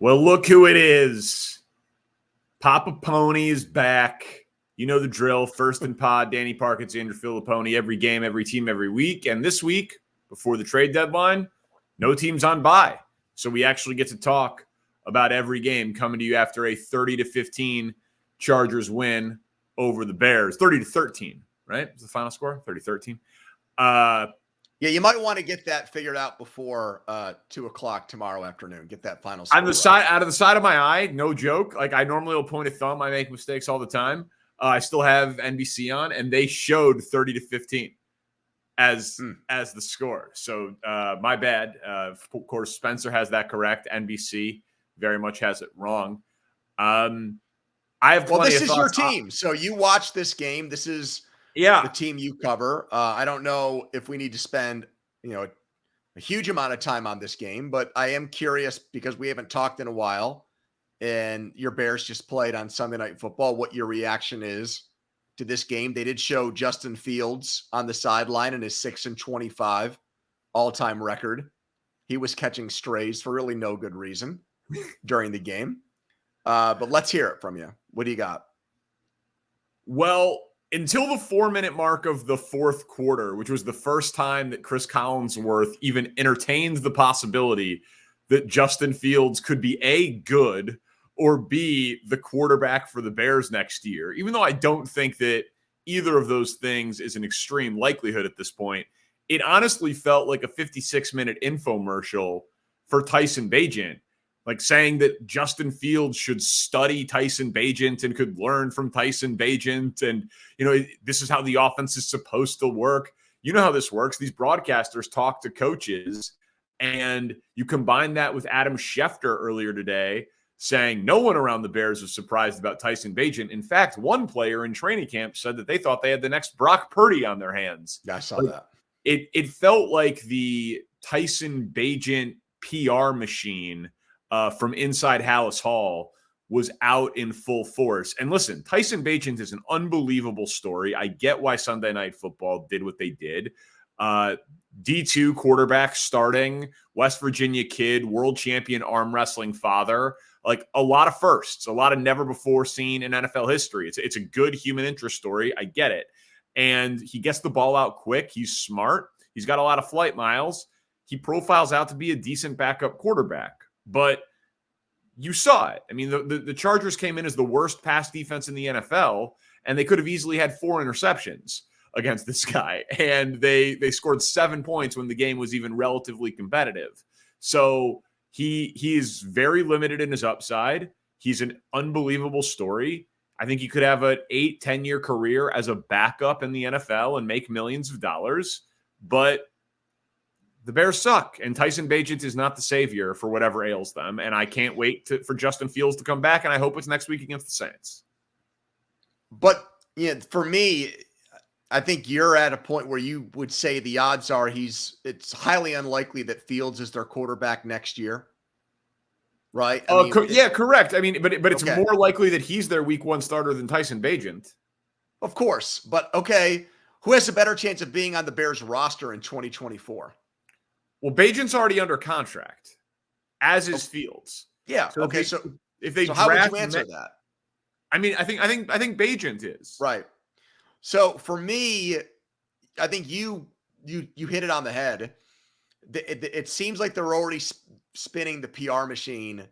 Well, look who it is. Papa Pony is back. You know the drill. First in pod, Danny Parkins, Andrew Fillipponi. Every game, every team, every week. And this week, before the trade deadline, no teams on bye. So we actually get to talk about every game coming to you after a 30-15 Chargers win over the Bears. 30-13, right? Was the final score? 30-13. Yeah, you might want to get that figured out before 2 o'clock tomorrow afternoon. Get that final score. On the side, out of the side of my eye, no joke. Like I normally will point a thumb. I make mistakes all the time. I still have NBC on, and they showed 30-15 as the score. So my bad. Of course, Spencer has that correct. NBC very much has it wrong. I have plenty this of is your thoughts. team, so you watch this game. This is the team you cover. I don't know if we need to spend a huge amount of time on this game, but I am curious because we haven't talked in a while, and your Bears just played on Sunday Night Football. What your reaction is to this game? They did show Justin Fields on the sideline and his 6-25 all-time record. He was catching strays for really no good reason during the game. But let's hear it from you. What do you got? Well, until the 4-minute mark of the fourth quarter, which was the first time that Chris Collinsworth even entertained the possibility that Justin Fields could be A, good, or B, the quarterback for the Bears next year, even though I don't think that either of those things is an extreme likelihood at this point, it honestly felt like a 56-minute infomercial for Tyson Bagent, like saying that Justin Fields should study Tyson Bagent and could learn from Tyson Bagent. And, this is how the offense is supposed to work. You know how this works. These broadcasters talk to coaches, and you combine that with Adam Schefter earlier today saying no one around the Bears was surprised about Tyson Bagent. In fact, one player in training camp said that they thought they had the next Brock Purdy on their hands. Yeah, I saw that. It felt like the Tyson Bagent PR machine from inside Hallis Hall was out in full force. And listen, Tyson Bagent is an unbelievable story. I get why Sunday Night Football did what they did. D2 quarterback starting, West Virginia kid, world champion arm wrestling father, like a lot of firsts, a lot of never before seen in NFL history. It's a good human interest story. I get it. And he gets the ball out quick. He's smart. He's got a lot of flight miles. He profiles out to be a decent backup quarterback. But you saw it. I mean, the Chargers came in as the worst pass defense in the NFL, and they could have easily had 4 interceptions against this guy. And they scored 7 points when the game was even relatively competitive. So he is very limited in his upside. He's an unbelievable story. I think he could have an 8-10 year career as a backup in the NFL and make millions of dollars. But the Bears suck, and Tyson Bagent is not the savior for whatever ails them. And I can't wait for Justin Fields to come back, and I hope it's next week against the Saints. But for me, I think you're at a point where you would say the odds are it's highly unlikely that Fields is their quarterback next year, right? Correct. I mean, but it's okay. More likely that he's their week 1 starter than Tyson Bagent. Of course, but okay, who has a better chance of being on the Bears roster in 2024? Well, Bagent's already under contract, as is Fields. Yeah. So okay. So how would you answer that? I mean, I think Bagent is right. So for me, I think you hit it on the head. It seems like they're already spinning the PR machine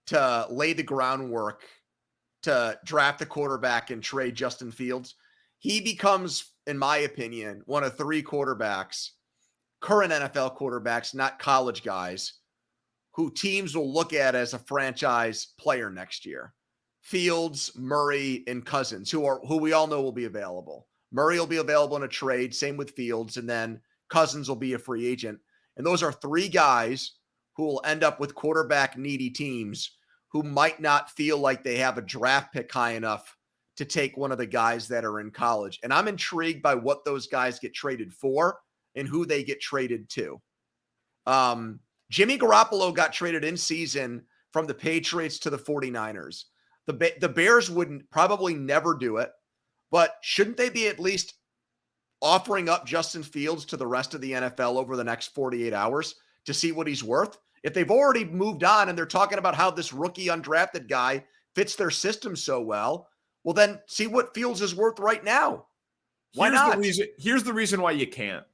to lay the groundwork to draft the quarterback and trade Justin Fields. He becomes, in my opinion, one of 3 quarterbacks, current NFL quarterbacks, not college guys, who teams will look at as a franchise player next year. Fields, Murray, and Cousins, who we all know will be available. Murray will be available in a trade, same with Fields, and then Cousins will be a free agent. And those are 3 guys who will end up with quarterback-needy teams who might not feel like they have a draft pick high enough to take one of the guys that are in college. And I'm intrigued by what those guys get traded for and who they get traded to. Jimmy Garoppolo got traded in season from the Patriots to the 49ers. The Bears wouldn't probably never do it, but shouldn't they be at least offering up Justin Fields to the rest of the NFL over the next 48 hours to see what he's worth? If they've already moved on and they're talking about how this rookie undrafted guy fits their system so well, well, then see what Fields is worth right now. Why not? Here's the reason why you can't.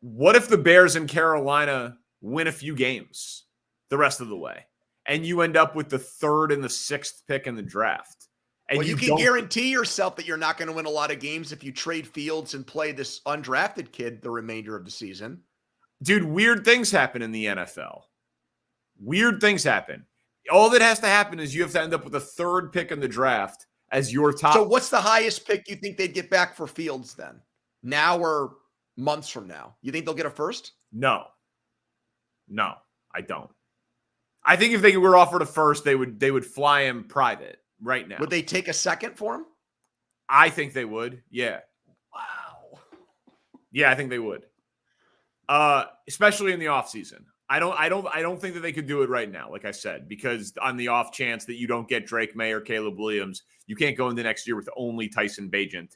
What if the Bears in Carolina win a few games the rest of the way, and you end up with the 3rd and the 6th pick in the draft? And well, you can guarantee yourself that you're not going to win a lot of games if you trade Fields and play this undrafted kid the remainder of the season. Dude, weird things happen in the NFL. Weird things happen. All that has to happen is you have to end up with a 3rd pick in the draft as your top. So what's the highest pick you think they'd get back for Fields then? Now or months from now? You think they'll get a 1st? No, I don't. I think if they were offered a 1st, they would fly him private right now. Would they take a 2nd for him? I think they would. Yeah. Wow. Yeah, I think they would. Especially in the offseason. I don't think that they could do it right now, like I said, because on the off chance that you don't get Drake May or Caleb Williams, you can't go into next year with only Tyson Bagent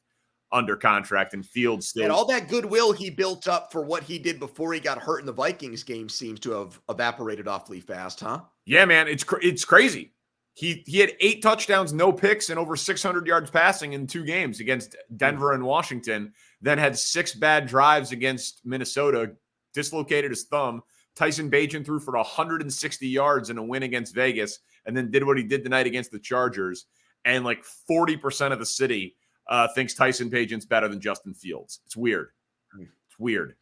under contract and Fields still. And all that goodwill he built up for what he did before he got hurt in the Vikings game seems to have evaporated awfully fast, huh? Yeah, man, it's crazy. He had 8 touchdowns, no picks, and over 600 yards passing in 2 games against Denver and Washington. Then had 6 bad drives against Minnesota, dislocated his thumb. Tyson Bagent threw for 160 yards in a win against Vegas, and then did what he did tonight against the Chargers. And like 40% of the city thinks Tyson Bagent's better than Justin Fields. It's weird. It's weird.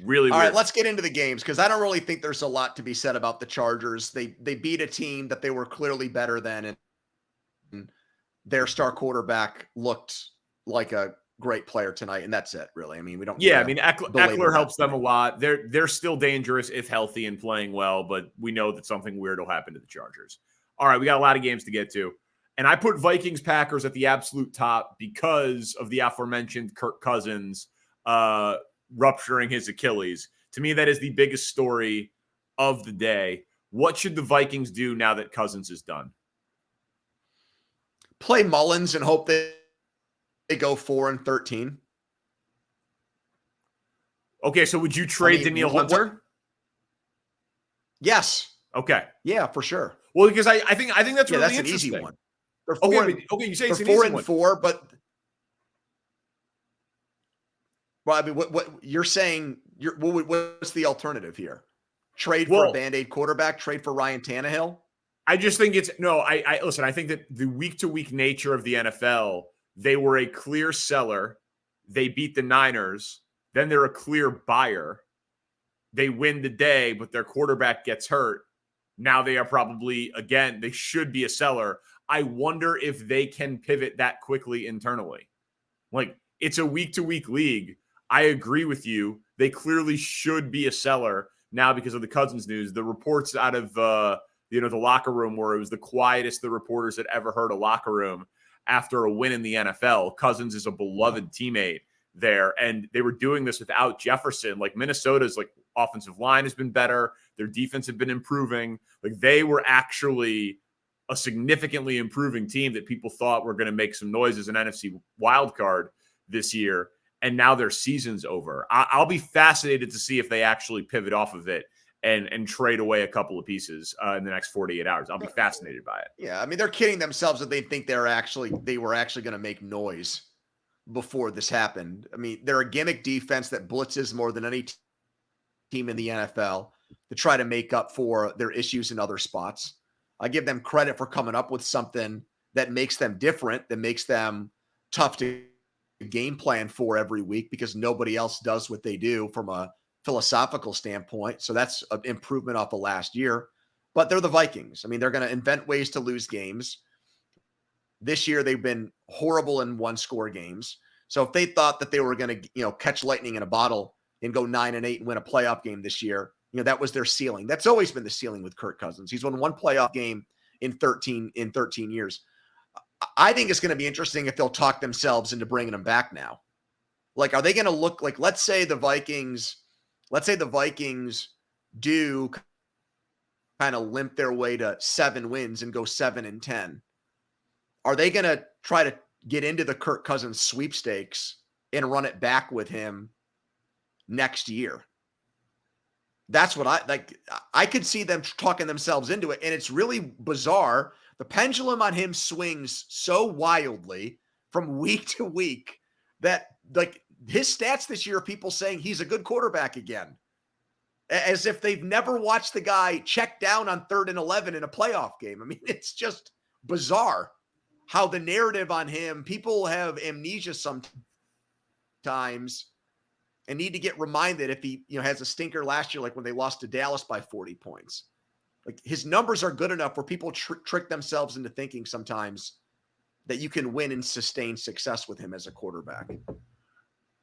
Really All weird. right, let's get into the games because I don't really think there's a lot to be said about the Chargers. They beat a team that they were clearly better than, and their star quarterback looked like a great player tonight, and that's it, really. I mean, we don't. Yeah, I mean, Eckler helps them a lot. They're still dangerous if healthy and playing well, but we know that something weird will happen to the Chargers. All right, we got a lot of games to get to, and I put Vikings Packers at the absolute top because of the aforementioned Kirk Cousins rupturing his Achilles. To me, that is the biggest story of the day. What should the Vikings do now that Cousins is done? Play Mullins and hope they go 4-13. Okay, so would you trade Danielle Hunter? Yes. Okay. Yeah, for sure. Well, because I think that's really that's interesting. An easy one. Okay, you say it's an easy one. 4-4, but well, I mean, what you're saying? What's the alternative here? Trade for a Band-Aid quarterback? Trade for Ryan Tannehill? I just think it's no. I listen. I think that the week-to-week nature of the NFL, they were a clear seller. They beat the Niners. Then they're a clear buyer. They win the day, but their quarterback gets hurt. Now they are probably, again, they should be a seller. I wonder if they can pivot that quickly internally. Like, it's a week-to-week league. I agree with you. They clearly should be a seller now because of the Cousins news. The reports out of the locker room where it was the quietest the reporters had ever heard a locker room after a win in the NFL. Cousins is a beloved teammate there, and they were doing this without Jefferson. Like, Minnesota's offensive line has been better. Their defense had been improving. Like, they were actually a significantly improving team that people thought were going to make some noise as an NFC wildcard this year. And now their season's over. I'll be fascinated to see if they actually pivot off of it and trade away a couple of pieces in the next 48 hours. I'll be fascinated by it. Yeah, I mean, they're kidding themselves if they think they were actually going to make noise before this happened. I mean, they're a gimmick defense that blitzes more than any team in the NFL to try to make up for their issues in other spots. I give them credit for coming up with something that makes them different, that makes them tough to game plan for every week because nobody else does what they do from a philosophical standpoint. So that's an improvement off of last year. But they're the Vikings. I mean, they're going to invent ways to lose games. This year, they've been horrible in one-score games. So if they thought that they were going to, catch lightning in a bottle and go 9-8 and win a playoff game this year, that was their ceiling. That's always been the ceiling with Kirk Cousins. He's won one playoff game in 13 years. I think it's going to be interesting if they'll talk themselves into bringing him back now. Like, are they going to look like, let's say the Vikings do kind of limp their way to 7 wins and go 7-10. Are they going to try to get into the Kirk Cousins sweepstakes and run it back with him next year? That's what I like. I could see them talking themselves into it. And it's really bizarre. The pendulum on him swings so wildly from week to week that like his stats this year, people saying he's a good quarterback again, as if they've never watched the guy check down on 3rd and 11 in a playoff game. I mean, it's just bizarre how the narrative on him, people have amnesia sometimes and need to get reminded if he, has a stinker last year, like when they lost to Dallas by 40 points. Like his numbers are good enough where people trick themselves into thinking sometimes that you can win and sustain success with him as a quarterback.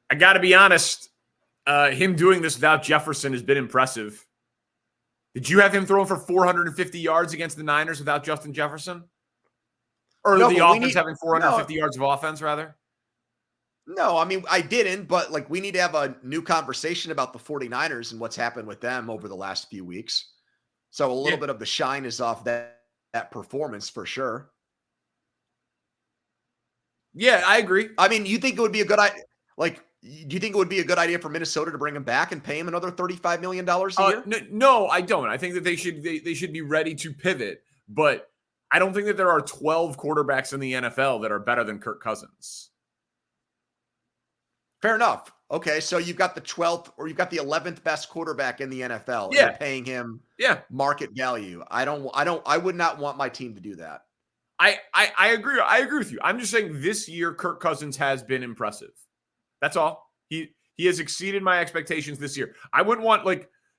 I got to be honest. Him doing this without Jefferson has been impressive. Did you have him throwing for 450 yards against the Niners without Justin Jefferson? Or no, the offense having 450 yards of offense, rather? No, I mean, I didn't, but like we need to have a new conversation about the 49ers and what's happened with them over the last few weeks. So a little bit of the shine is off that performance for sure. Yeah, I agree. I mean, you think it would be a good idea? Like, do you think it would be a good idea for Minnesota to bring him back and pay him another $35 million a year? No, I don't. I think that they should be ready to pivot, but I don't think that there are 12 quarterbacks in the NFL that are better than Kirk Cousins. Fair enough. Okay, so you've got the 12th or you've got the 11th best quarterback in the NFL. Yeah, and you're paying him market value. I would not want my team to do that. I agree. I agree with you. I'm just saying this year Kirk Cousins has been impressive. That's all. He has exceeded my expectations this year. I wouldn't want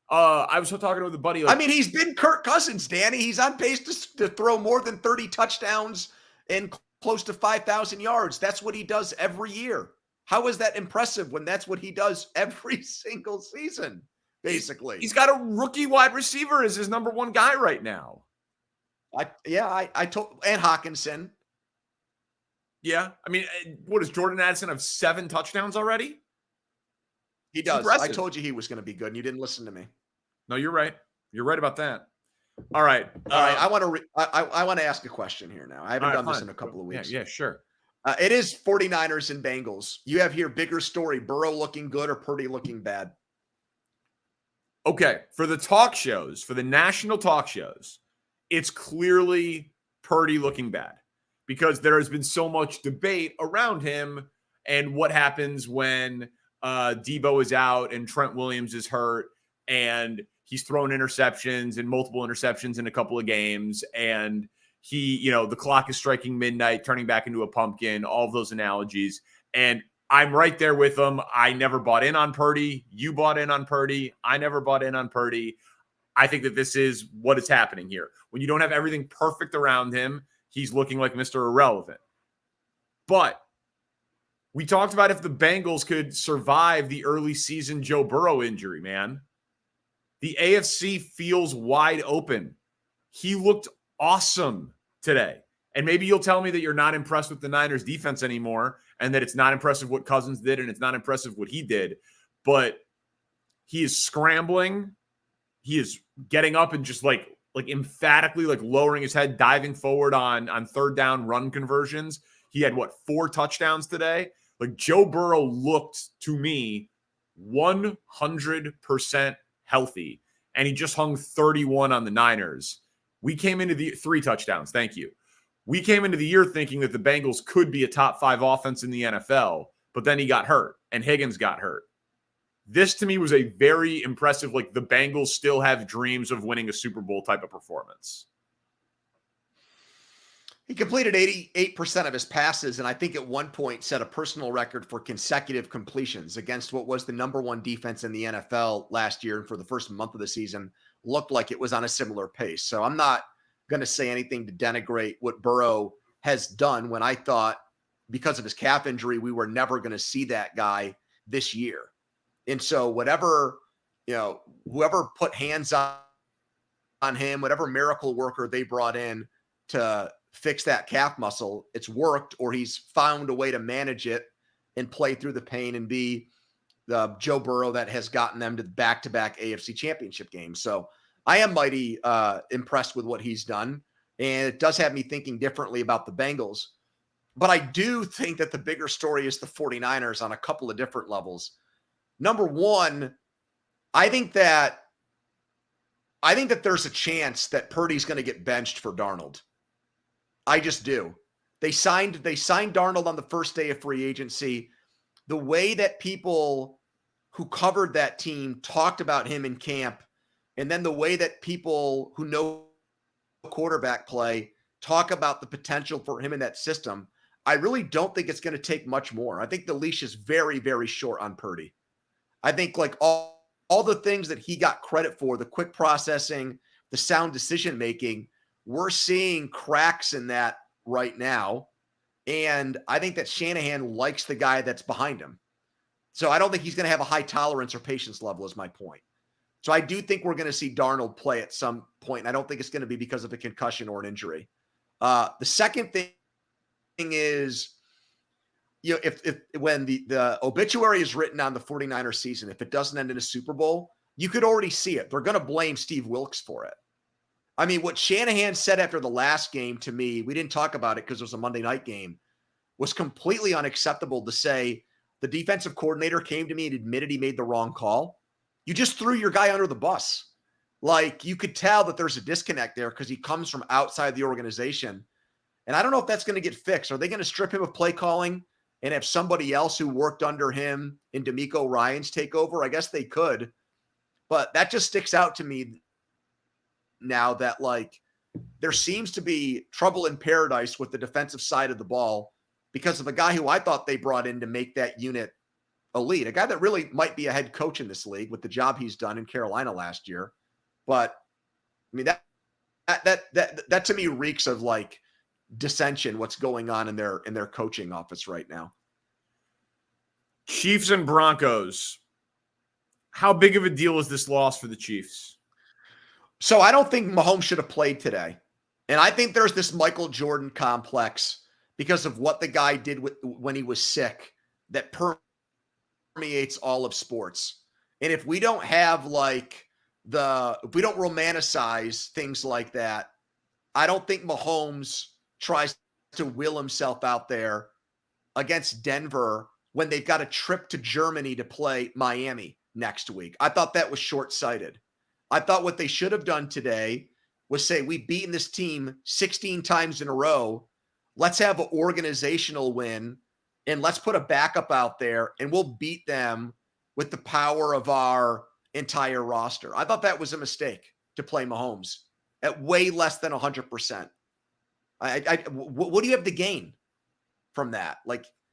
I was talking with a buddy. I mean, he's been Kirk Cousins, Danny. He's on pace to throw more than 30 touchdowns and close to 5,000 yards. That's what he does every year. How is that impressive when that's what he does every single season, basically? He's got a rookie wide receiver as his number one guy right now. I told, and Hawkinson. Yeah. I mean, what does Jordan Addison have 7 touchdowns already? He does. Impressive. I told you he was going to be good and you didn't listen to me. No, you're right. You're right about that. All right. All right. I want to ask a question here now. I haven't done this in a couple of weeks. Yeah, sure. It is 49ers and Bengals. You have here bigger story, Burrow looking good or Purdy looking bad? Okay. For the talk shows, for the national talk shows, it's clearly Purdy looking bad because there has been so much debate around him and what happens when Debo is out and Trent Williams is hurt and he's thrown interceptions and multiple interceptions in a couple of games and he, the clock is striking midnight, turning back into a pumpkin, all of those analogies. And I'm right there with them. I never bought in on Purdy. You bought in on Purdy. I never bought in on Purdy. I think that this is what is happening here. When you don't have everything perfect around him, he's looking like Mr. Irrelevant. But we talked about if the Bengals could survive the early season Joe Burrow injury, man. The AFC feels wide open. He looked awesome today. And maybe you'll tell me that you're not impressed with the Niners defense anymore and that it's not impressive what Cousins did and it's not impressive what he did. But he is scrambling. He is getting up and just like emphatically lowering his head, diving forward on third down run conversions. He had 4 touchdowns today? Like Joe Burrow looked to me 100% healthy. And he just hung 31 on the Niners. We came into the 3 touchdowns. Thank you. We came into the year thinking that the Bengals could be a top 5 offense in the NFL, but then he got hurt and Higgins got hurt. This to me was a very impressive, the Bengals still have dreams of winning a Super Bowl type of performance. He completed 88% of his passes, and I think at one point set a personal record for consecutive completions against what was the number 1 defense in the NFL last year. And for the first month of the season, looked like it was on a similar pace. So I'm not going to say anything to denigrate what Burrow has done when I thought because of his calf injury, we were never going to see that guy this year. And so whatever, whoever put hands on him, whatever miracle worker they brought in to fix that calf muscle, it's worked, or he's found a way to manage it and play through the pain and be the Joe Burrow that has gotten them to back-to-back AFC championship games. So I am mighty impressed with what he's done. And it does have me thinking differently about the Bengals. But I do think that the bigger story is the 49ers on a couple of different levels. Number one, I think that I think that there's a chance that Purdy's going to get benched for Darnold. I just do. They signed Darnold on the first day of free agency. The way that people who covered that team talked about him in camp, and then the way that people who know quarterback play talk about the potential for him in that system, I really don't think it's going to take much more. I think the leash is very, very short on Purdy. I think like all the things that he got credit for, the quick processing, the sound decision making, we're seeing cracks in that right now. And I think that Shanahan likes the guy that's behind him. So I don't think he's going to have a high tolerance or patience level is my point. So I do think we're going to see Darnold play at some point. And I don't think it's going to be because of a concussion or an injury. The second thing is, if when the obituary is written on the 49ers season, if it doesn't end in a Super Bowl, you could already see it. They're going to blame Steve Wilkes for it. I mean, what Shanahan said after the last game to me, we didn't talk about it because it was a Monday night game, was completely unacceptable to say the defensive coordinator came to me and admitted he made the wrong call. You just threw your guy under the bus. Like, you could tell that there's a disconnect there because he comes from outside the organization. And I don't know if that's going to get fixed. Are they going to strip him of play calling and have somebody else who worked under him in DeMeco Ryans take over? I guess they could. But that just sticks out to me now that, like, there seems to be trouble in paradise with the defensive side of the ball because of a guy who I thought they brought in to make that unit elite, a guy that really might be a head coach in this league with the job he's done in Carolina last year. But I mean, that to me reeks of like dissension, what's going on in their coaching office right now. Chiefs and Broncos. How big of a deal is this loss for the Chiefs? So I don't think Mahomes should have played today. And I think there's this Michael Jordan complex because of what the guy did when he was sick that permeates all of sports. And if we don't have if we don't romanticize things like that, I don't think Mahomes tries to will himself out there against Denver when they've got a trip to Germany to play Miami next week. I thought that was short-sighted. I thought what they should have done today was say, we've beaten this team 16 times in a row. Let's have an organizational win, and let's put a backup out there, and we'll beat them with the power of our entire roster. I thought that was a mistake to play Mahomes at way less than 100%. What do you have to gain from that?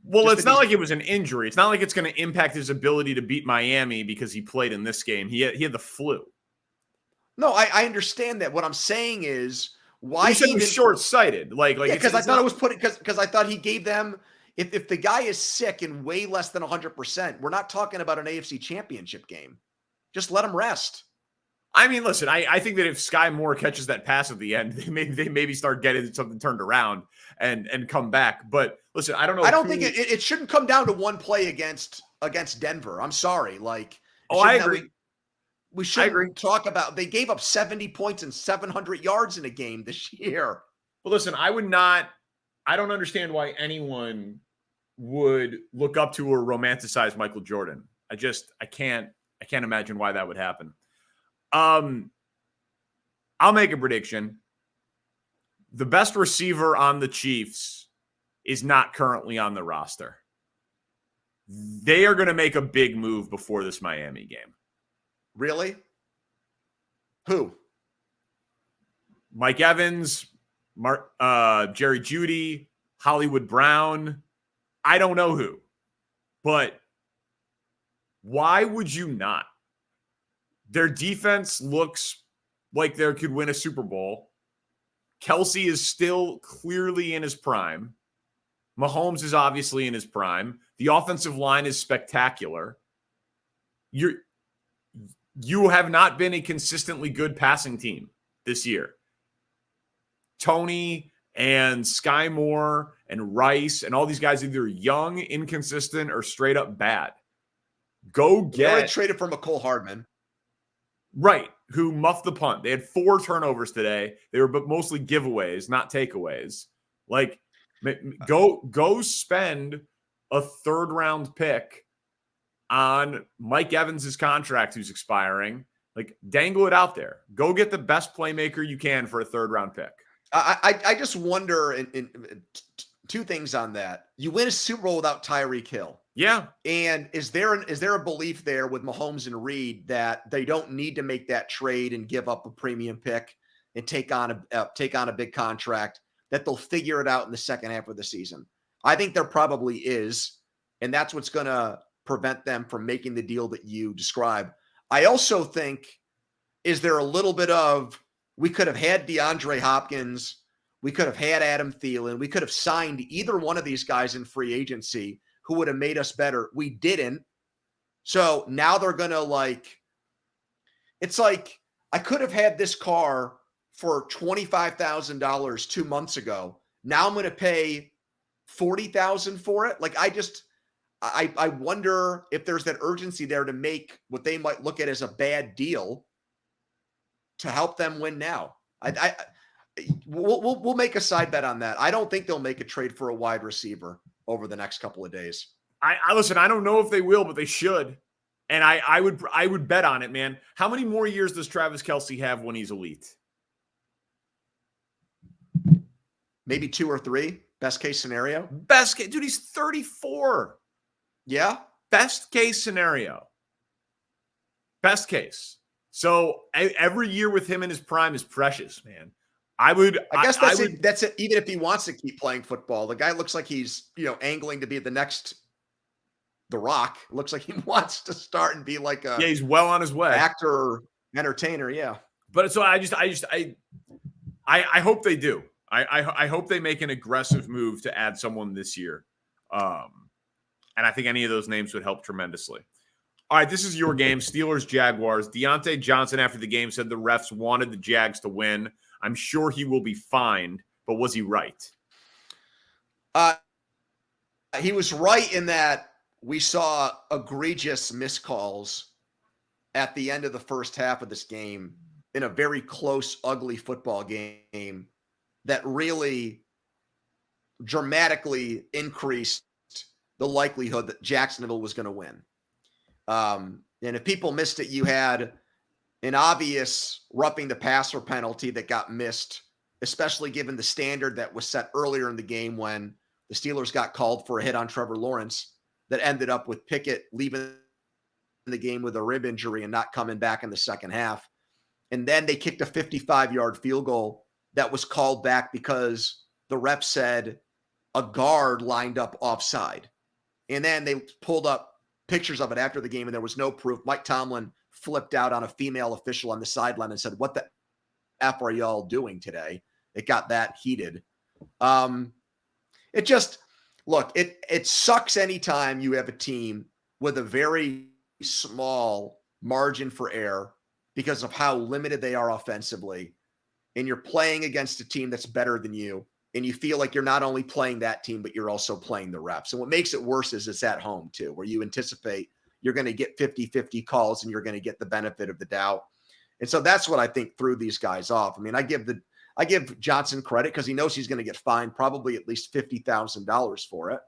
Well, it's not like it was an injury. It's not like it's going to impact his ability to beat Miami because he played in this game. He had the flu. No, I understand that. What I'm saying is, why you said he was short-sighted? Because I thought it was because I thought he gave them. If the guy is sick and way less than 100%, we're not talking about an AFC Championship game. Just let him rest. I mean, listen, I think that if Sky Moore catches that pass at the end, they maybe start getting something turned around and come back. But listen, I don't know. I don't think it shouldn't come down to one play against Denver. I'm sorry. I agree. We shouldn't talk about. They gave up 70 points and 700 yards in a game this year. Well, listen, I don't understand why anyone would look up to or romanticize Michael Jordan. I can't imagine why that would happen. I'll make a prediction. The best receiver on the Chiefs is not currently on the roster. They are going to make a big move before this Miami game. Really? Who? Mike Evans, Jerry Jeudy, Hollywood Brown. I don't know who. But why would you not? Their defense looks like they could win a Super Bowl. Kelsey is still clearly in his prime. Mahomes is obviously in his prime. The offensive line is spectacular. You have not been a consistently good passing team this year. Tony and Sky Moore and Rice and all these guys either young, inconsistent, or straight up bad. Go get... They already traded for McCole Hardman. Right, who muffed the punt. They had 4 turnovers today. They were mostly giveaways, not takeaways. Go spend a 3rd-round pick on Mike Evans' contract who's expiring Like, dangle it out there. Go get the best playmaker you can for a 3rd-round pick. I just wonder in two things on that. You win a Super Bowl without Tyreek Hill. Yeah. And is there a belief there with Mahomes and Reed that they don't need to make that trade and give up a premium pick and take on a big contract, that they'll figure it out in the second half of the season? I think there probably is, and that's what's going to prevent them from making the deal that you describe. I also think, is there a little bit of, we could have had DeAndre Hopkins, we could have had Adam Thielen, we could have signed either one of these guys in free agency who would have made us better. We didn't. So now they're going to it's like, I could have had this car for $25,000 2 months ago. Now I'm going to pay $40,000 for it. Like, I wonder if there's that urgency there to make what they might look at as a bad deal to help them win now. We'll make a side bet on that. I don't think they'll make a trade for a wide receiver over the next couple of days. I listen, I don't know if they will, but they should. And I would bet on it, man. How many more years does Travis Kelce have when he's elite? Maybe 2 or 3. Best case scenario. Best case, dude, he's 34. Yeah. Best case scenario. Best case. So every year with him in his prime is precious, man. I guess that's it. Even if he wants to keep playing football, the guy looks like he's, angling to be the next The Rock. Looks like he wants to start and be like a he's well on his way. Actor, entertainer, yeah. But so I hope they do. I hope they make an aggressive move to add someone this year. And I think any of those names would help tremendously. All right, this is your game, Steelers-Jaguars. Deontay Johnson after the game said the refs wanted the Jags to win. I'm sure he will be fined, but was he right? He was right in that we saw egregious miscalls at the end of the first half of this game in a very close, ugly football game that really dramatically increased the likelihood that Jacksonville was going to win. And if people missed it, you had an obvious roughing the passer penalty that got missed, especially given the standard that was set earlier in the game when the Steelers got called for a hit on Trevor Lawrence that ended up with Pickett leaving the game with a rib injury and not coming back in the second half. And then they kicked a 55-yard field goal that was called back because the ref said a guard lined up offside. And then they pulled up pictures of it after the game, and there was no proof. Mike Tomlin flipped out on a female official on the sideline and said, "What the F are y'all doing today?" It got that heated. It just, look, it sucks anytime you have a team with a very small margin for error because of how limited they are offensively, and you're playing against a team that's better than you, and you feel like you're not only playing that team, but you're also playing the refs. And what makes it worse is it's at home too, where you anticipate you're going to get 50-50 calls and you're going to get the benefit of the doubt. And so that's what I think threw these guys off. I mean, I give Johnson credit because he knows he's going to get fined probably at least $50,000 for it,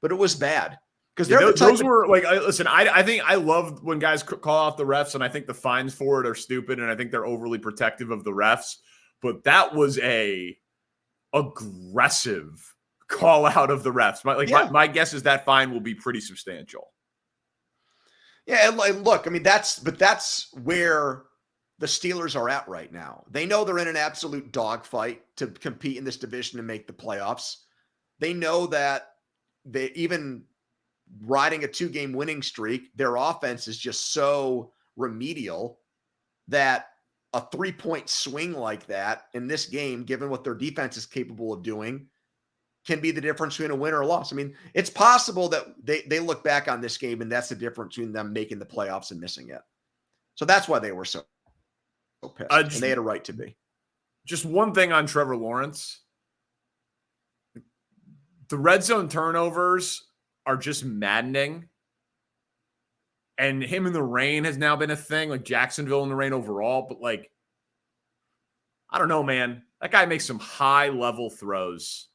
but it was bad. Because those were like, listen, I think I love when guys call off the refs, and I think the fines for it are stupid, and I think they're overly protective of the refs. But that was a aggressive call out of the refs. My guess is that fine will be pretty substantial. Yeah, and look, I mean, that's where the Steelers are at right now. They know they're in an absolute dogfight to compete in this division and make the playoffs. They know that they even riding a 2-game winning streak, their offense is just so remedial that a 3-point swing like that in this game, given what their defense is capable of doing, can be the difference between a win or a loss. I mean, it's possible that they look back on this game and that's the difference between them making the playoffs and missing it. So that's why they were so pissed. And they had a right to be. Just one thing on Trevor Lawrence. The red zone turnovers are just maddening. And him in the rain has now been a thing, like Jacksonville in the rain overall. But like, I don't know, man. That guy makes some high-level throws.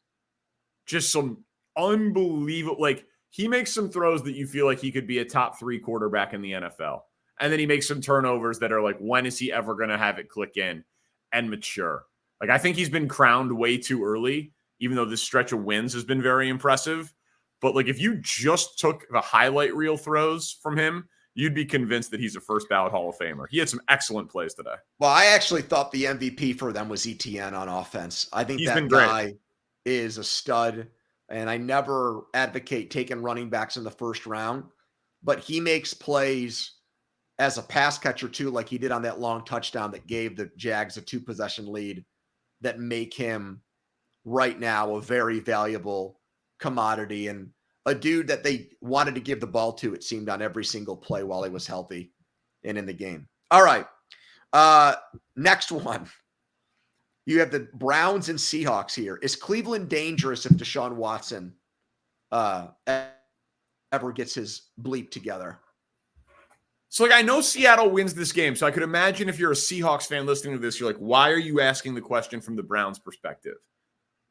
Just some unbelievable, like he makes some throws that you feel like he could be a top 3 quarterback in the NFL. And then he makes some turnovers that are like, when is he ever going to have it click in and mature? Like, I think he's been crowned way too early, even though this stretch of wins has been very impressive. But like, if you just took the highlight reel throws from him, you'd be convinced that he's a first ballot Hall of Famer. He had some excellent plays today. Well, I actually thought the MVP for them was ETN on offense. I think that guy is a stud, and I never advocate taking running backs in the first round, but he makes plays as a pass catcher too, like he did on that long touchdown that gave the Jags a 2-possession lead, that make him right now a very valuable commodity and a dude that they wanted to give the ball to, it seemed, on every single play while he was healthy and in the game. All right. Next one. You have the Browns and Seahawks here. Is Cleveland dangerous if Deshaun Watson ever gets his bleep together? So, like, I know Seattle wins this game, so I could imagine if you're a Seahawks fan listening to this, you're like, why are you asking the question from the Browns' perspective?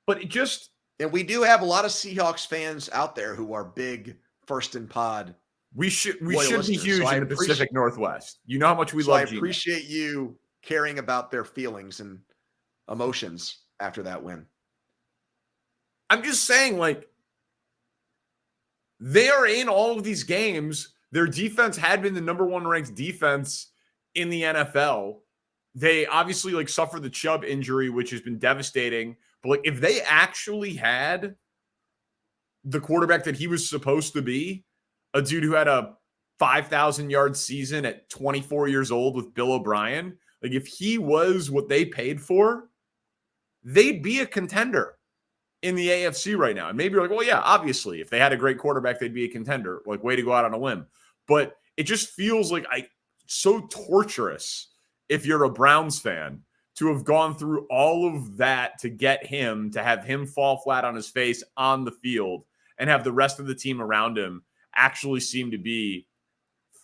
But it just... And we do have a lot of Seahawks fans out there who are big First and Pod. We should be huge in the Pacific Northwest. You know how much we love Gino. I appreciate you caring about their feelings and emotions after that win. I'm just saying, like, they are in all of these games. Their defense had been the number 1 ranked defense in the NFL. They obviously, like, suffered the Chubb injury, which has been devastating. But, like, if they actually had the quarterback that he was supposed to be, a dude who had a 5,000-yard season at 24 years old with Bill O'Brien, like, if he was what they paid for, they'd be a contender in the AFC right now. And maybe you're like, well, yeah, obviously, if they had a great quarterback, they'd be a contender. Like, way to go out on a limb. But it just feels like so torturous if you're a Browns fan to have gone through all of that to get him, to have him fall flat on his face on the field and have the rest of the team around him actually seem to be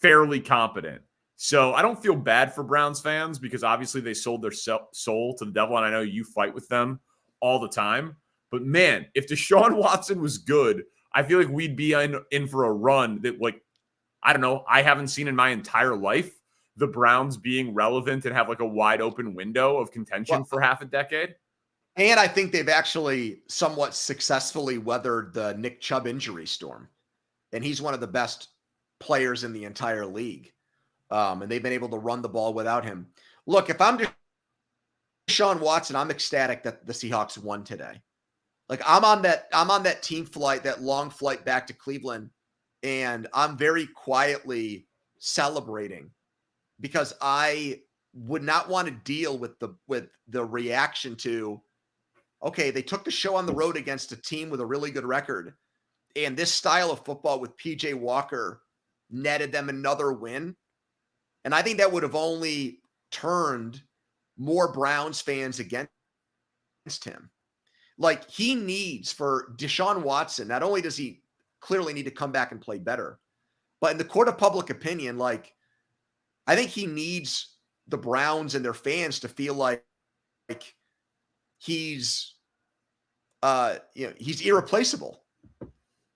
fairly competent. So I don't feel bad for Browns fans because obviously they sold their soul to the devil, and I know you fight with them all the time. But man, if Deshaun Watson was good, I feel like we'd be in for a run that, like, I don't know, I haven't seen in my entire life, the Browns being relevant and have like a wide open window of contention for half a decade. And I think they've actually somewhat successfully weathered the Nick Chubb injury storm. And he's one of the best players in the entire league. And they've been able to run the ball without him. Look, if I'm Deshaun Watson, I'm ecstatic that the Seahawks won today. Like, I'm on that team flight, that long flight back to Cleveland, and I'm very quietly celebrating because I would not want to deal with the reaction to, okay, they took the show on the road against a team with a really good record, and this style of football with PJ Walker netted them another win. And I think that would have only turned more Browns fans against him. Like, he needs, for Deshaun Watson, not only does he clearly need to come back and play better, but in the court of public opinion, like, I think he needs the Browns and their fans to feel like he's he's irreplaceable,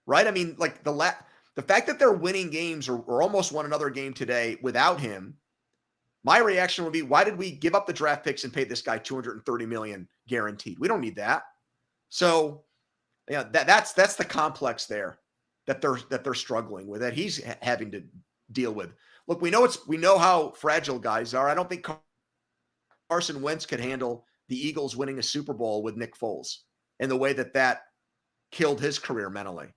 right? I mean, like, the fact that they're winning games or almost won another game today without him, my reaction would be, why did we give up the draft picks and pay this guy $230 million guaranteed? We don't need that. So, yeah, that's the complex there that they're struggling with, that he's having to deal with. Look, we know how fragile guys are. I don't think Carson Wentz could handle the Eagles winning a Super Bowl with Nick Foles and the way that killed his career mentally.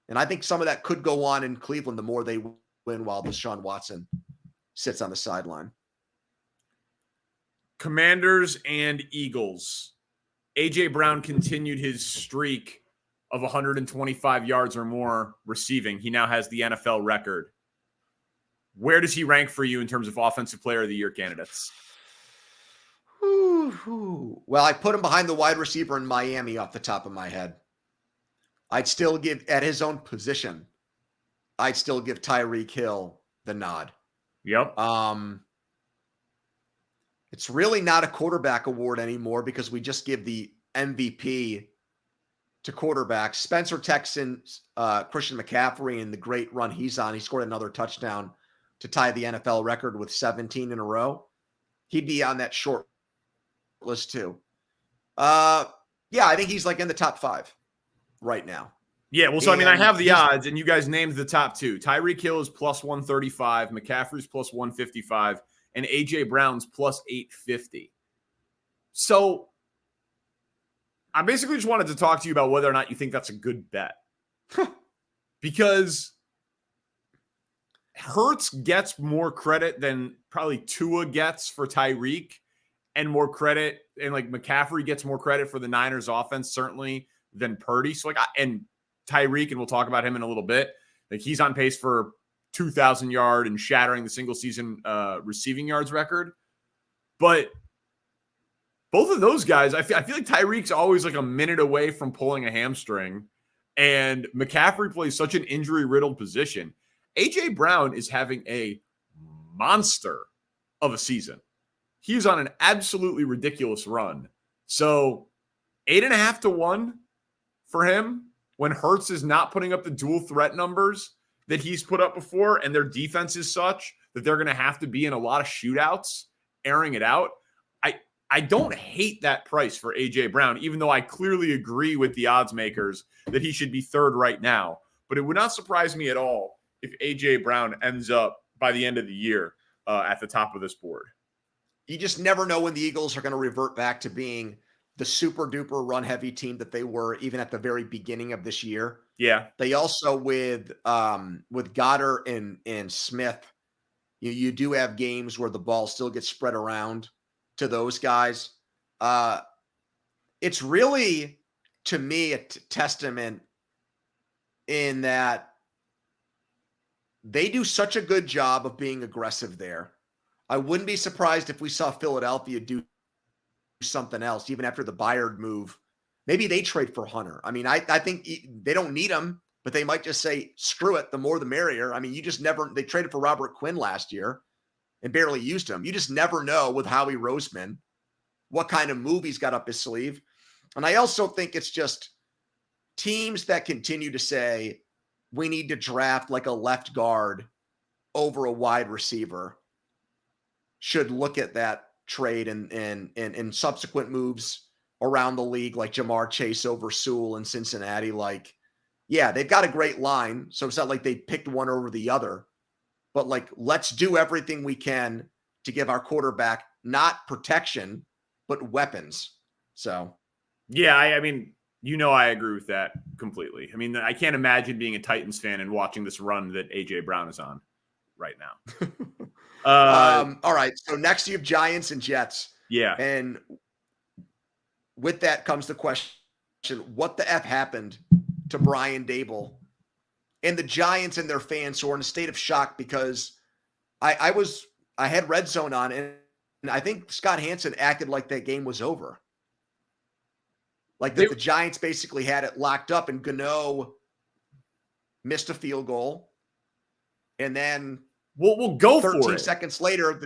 And I think some of that could go on in Cleveland the more they win while Deshaun Watson sits on the sideline. Commanders and Eagles. A.J. Brown continued his streak of 125 yards or more receiving. He now has the NFL record. Where does he rank for you in terms of Offensive Player of the Year candidates? Well, I put him behind the wide receiver in Miami off the top of my head. I'd still give, at his own position, I'd still give Tyreek Hill the nod. Yep. It's really not a quarterback award anymore because we just give the MVP to quarterbacks. Spencer Texan, Christian McCaffrey, and the great run he's on. He scored another touchdown to tie the NFL record with 17 in a row. He'd be on that short list too. Yeah, I think he's like in the top 5 right now. Yeah, well, so I mean, I have the he's- odds, and you guys named the top 2. Tyreek Hill is plus 135, McCaffrey's plus 155, and A.J. Brown's plus 850. So I basically just wanted to talk to you about whether or not you think that's a good bet. Because Hurts gets more credit than probably Tua gets for Tyreek, and more credit, and like McCaffrey gets more credit for the Niners offense, certainly, than Purdy. So like, and Tyreek, and we'll talk about him in a little bit. Like, he's on pace for 2,000 yard and shattering the single season receiving yards record. But both of those guys, I feel like Tyreek's always like a minute away from pulling a hamstring, and McCaffrey plays such an injury-riddled position. A.J. Brown is having a monster of a season. He's on an absolutely ridiculous run. So 8.5 to 1 for him when Hurts is not putting up the dual threat numbers that he's put up before, and their defense is such that they're going to have to be in a lot of shootouts, airing it out. I don't hate that price for A.J. Brown, even though I clearly agree with the odds makers that he should be third right now. But it would not surprise me at all if A.J. Brown ends up by the end of the year at the top of this board. You just never know when the Eagles are going to revert back to being the super duper run heavy team that they were even at the very beginning of this year. Yeah. They also with Goddard and Smith, you do have games where the ball still gets spread around to those guys. It's really, to me, a testament in that they do such a good job of being aggressive there. I wouldn't be surprised if we saw Philadelphia do something else, even after the Bayard move. Maybe they trade for Hunter. I mean, I think they don't need him, but they might just say, screw it, the more the merrier. I mean, you just never, they traded for Robert Quinn last year and barely used him. You just never know with Howie Roseman what kind of move he's got up his sleeve. And I also think it's just teams that continue to say, we need to draft like a left guard over a wide receiver should look at that trade and subsequent moves around the league, like Jamar Chase over Sewell in Cincinnati. Like, yeah, they've got a great line, so it's not like they picked one over the other, but like, let's do everything we can to give our quarterback not protection, but weapons. So, yeah, I mean, I agree with that completely. I mean, I can't imagine being a Titans fan and watching this run that A.J. Brown is on right now. All right. So next you have Giants and Jets. Yeah. And with that comes the question, what the F happened to Brian Daboll and the Giants and their fans who are in a state of shock because I had Red Zone on and I think Scott Hansen acted like that game was over. Like that the Giants basically had it locked up and Gano missed a field goal. And then we'll go for it. 13 seconds later,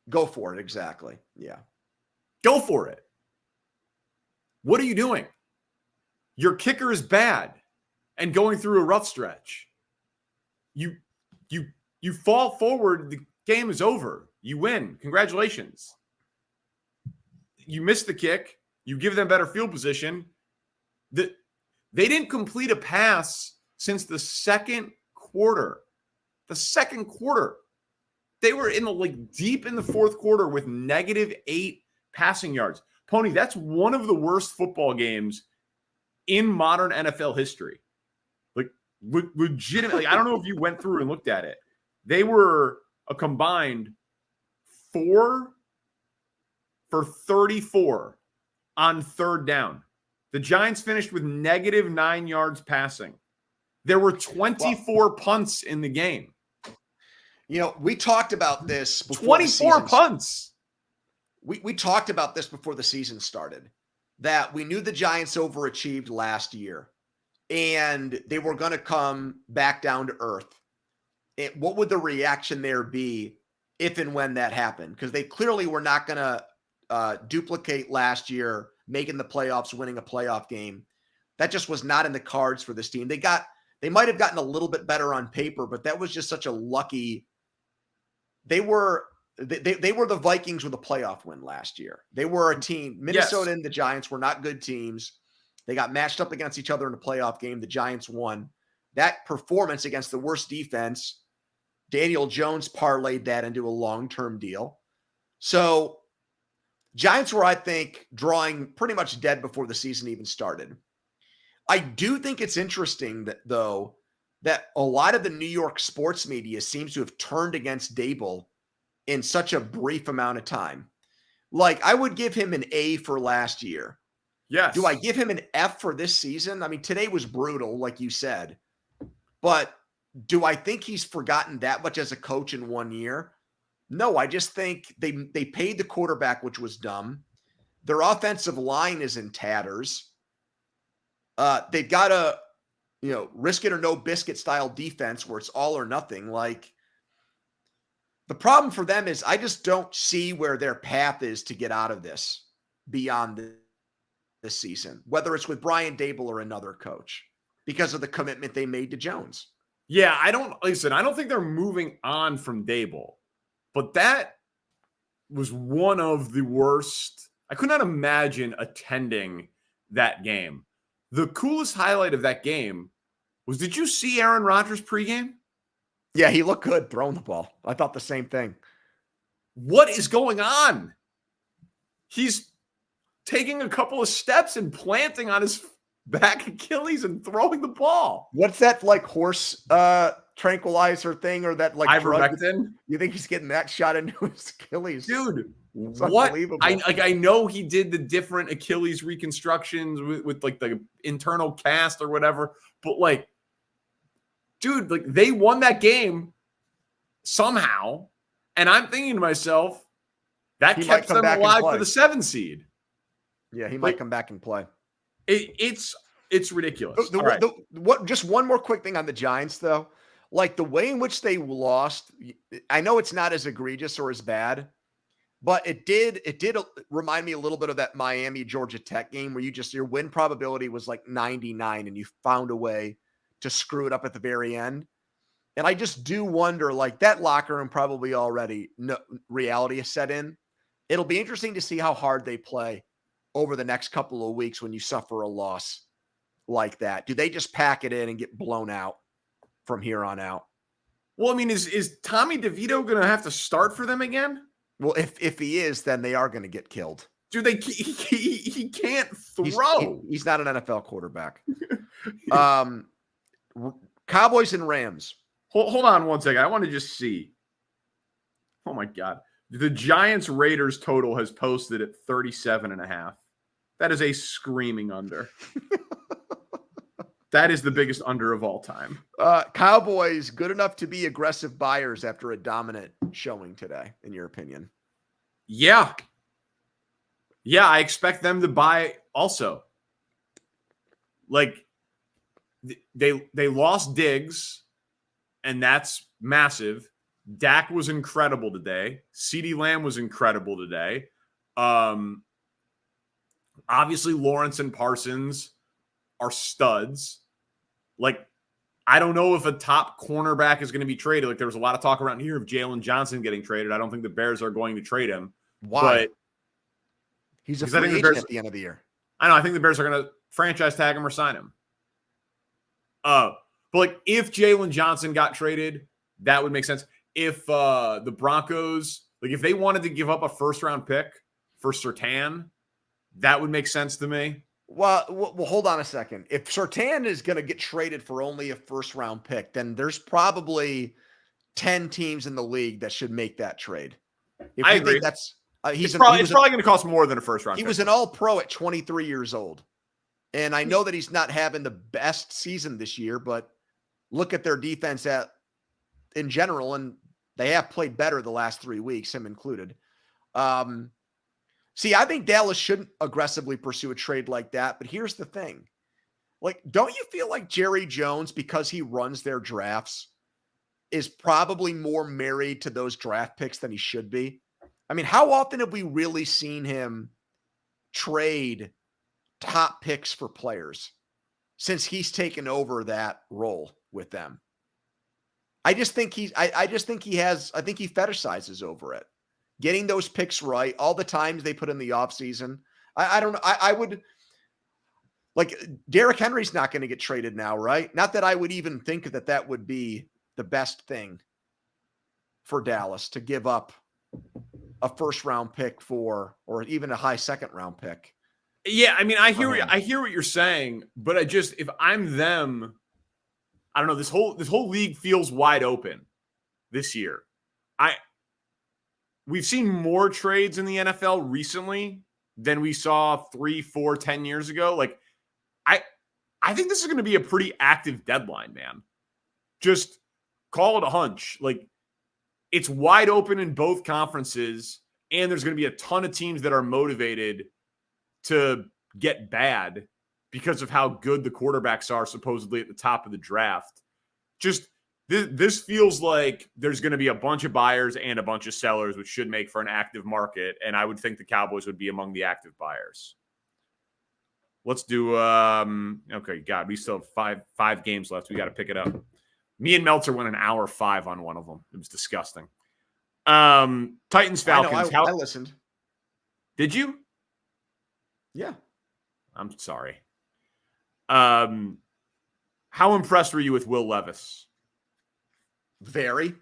go for it. Exactly. Yeah. Go for it. What are you doing? Your kicker is bad and going through a rough stretch. You fall forward. The game is over. You win. Congratulations. You missed the kick. You give them better field position. They didn't complete a pass since the second quarter. The second quarter. They were deep in the fourth quarter with -8 passing yards. Pony, that's one of the worst football games in modern NFL history. Like, legitimately, I don't know if you went through and looked at it. They were a combined 4 for 34 on third down. The Giants finished with -9 yards passing. There were 24 punts in the game. We talked about this before 24 punts. We talked about this before the season started, that we knew the Giants overachieved last year and they were going to come back down to earth. What would the reaction there be if and when that happened? Because they clearly were not going to duplicate last year, making the playoffs, winning a playoff game. That just was not in the cards for this team. They might have gotten a little bit better on paper, but that was just such a lucky they were the Vikings with a playoff win last year. They were a team. Minnesota and the Giants were not good teams. They got matched up against each other in a playoff game. The Giants won. That performance against the worst defense, Daniel Jones parlayed that into a long-term deal. So Giants were, I think, drawing pretty much dead before the season even started. I do think it's interesting that, though, that a lot of the New York sports media seems to have turned against Daboll in such a brief amount of time. Like, I would give him an A for last year. Yes. Do I give him an F for this season? I mean, today was brutal, like you said. But do I think he's forgotten that much as a coach in 1 year? No, I just think they paid the quarterback, which was dumb. Their offensive line is in tatters. They've got a, risk it or no biscuit style defense where it's all or nothing. Like, the problem for them is I just don't see where their path is to get out of this beyond this season, whether it's with Brian Daboll or another coach, because of the commitment they made to Jones. Yeah, I don't think they're moving on from Daboll, but that was one of the worst. I could not imagine attending that game. The coolest highlight of that game was, did you see Aaron Rodgers pregame? Yeah, he looked good throwing the ball. I thought the same thing. What is going on? He's taking a couple of steps and planting on his back Achilles and throwing the ball. What's that, like, horse tranquilizer thing, or that, like, ivermectin? You think he's getting that shot into his Achilles? Dude, it's what? Unbelievable. I know he did the different Achilles reconstructions with like the internal cast or whatever, but like, dude, like, they won that game somehow, and I'm thinking to myself, that kept them alive for the 7 seed. Yeah, he might come back and play. It's ridiculous. Just one more quick thing on the Giants, though. Like, the way in which they lost, I know it's not as egregious or as bad, but it did remind me a little bit of that Miami Georgia Tech game where your win probability was like 99 and you found a way to screw it up at the very end. And I just do wonder, like, that locker room probably already reality is set in. It'll be interesting to see how hard they play over the next couple of weeks when you suffer a loss like that. Do they just pack it in and get blown out from here on out? Well, I mean, is Tommy DeVito going to have to start for them again? Well, if he is, then they are going to get killed. Dude, he can't throw. He's not an NFL quarterback. Cowboys and Rams. Hold on one second. I want to just see. Oh, my God. The Giants-Raiders total has posted at 37.5. That is a screaming under. That is the biggest under of all time. Cowboys, good enough to be aggressive buyers after a dominant showing today, in your opinion? Yeah. Yeah, I expect them to buy also. Like, they lost Diggs, and that's massive. Dak was incredible today. CeeDee Lamb was incredible today. Obviously, Lawrence and Parsons are studs. Like, I don't know if a top cornerback is going to be traded. Like, there was a lot of talk around here of Jalen Johnson getting traded. I don't think the Bears are going to trade him. Why? He's a free agent at the end of the year. I know. I think the Bears are going to franchise tag him or sign him. But, like, if Jalen Johnson got traded, that would make sense. If the Broncos, like, if they wanted to give up a first-round pick for Surtain, that would make sense to me. Well, hold on a second. If Surtain is going to get traded for only a first-round pick, then there's probably 10 teams in the league that should make that trade. I agree. That's it's probably going to cost more than a first-round pick. He was an all-pro at 23 years old. And I know that he's not having the best season this year, but look at their defense in general, and they have played better the last 3 weeks, him included. See, I think Dallas shouldn't aggressively pursue a trade like that, but here's the thing. Like, don't you feel like Jerry Jones, because he runs their drafts, is probably more married to those draft picks than he should be? I mean, how often have we really seen him trade top picks for players since he's taken over that role with them? I just think he fetishizes over it. Getting those picks right, all the times they put in the offseason. I don't know. I would like Derrick Henry's not going to get traded now, right? Not that I would even think that would be the best thing for Dallas to give up a first round pick for, or even a high second round pick. Yeah, I mean, I hear what you're saying, but if I'm them, I don't know. This whole league feels wide open this year. We've seen more trades in the NFL recently than we saw 3, 4, 10 years ago. Like, I think this is going to be a pretty active deadline, man. Just call it a hunch. Like, it's wide open in both conferences, and there's going to be a ton of teams that are motivated to get bad because of how good the quarterbacks are supposedly at the top of the draft. Just this feels like there's going to be a bunch of buyers and a bunch of sellers, which should make for an active market. And I would think the Cowboys would be among the active buyers. Let's do, okay, God, we still have five games left. We got to pick it up. Me and Meltzer went an hour 5 on one of them. It was disgusting. Titans, Falcons. I listened. Did you? Yeah. I'm sorry. How impressed were you with Will Levis? Very.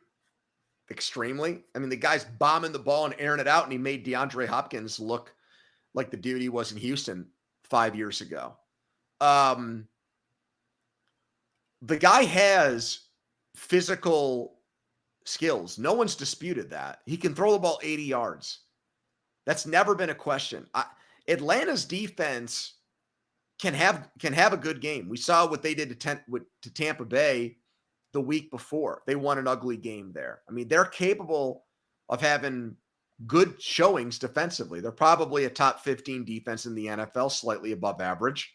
Extremely. I mean, the guy's bombing the ball and airing it out, and he made DeAndre Hopkins look like the dude he was in Houston 5 years ago. The guy has physical skills. No one's disputed that. He can throw the ball 80 yards. That's never been a question. Atlanta's defense can have a good game. We saw what they did to Tampa Bay the week before. They won an ugly game there. I mean, they're capable of having good showings defensively. They're probably a top 15 defense in the NFL, slightly above average.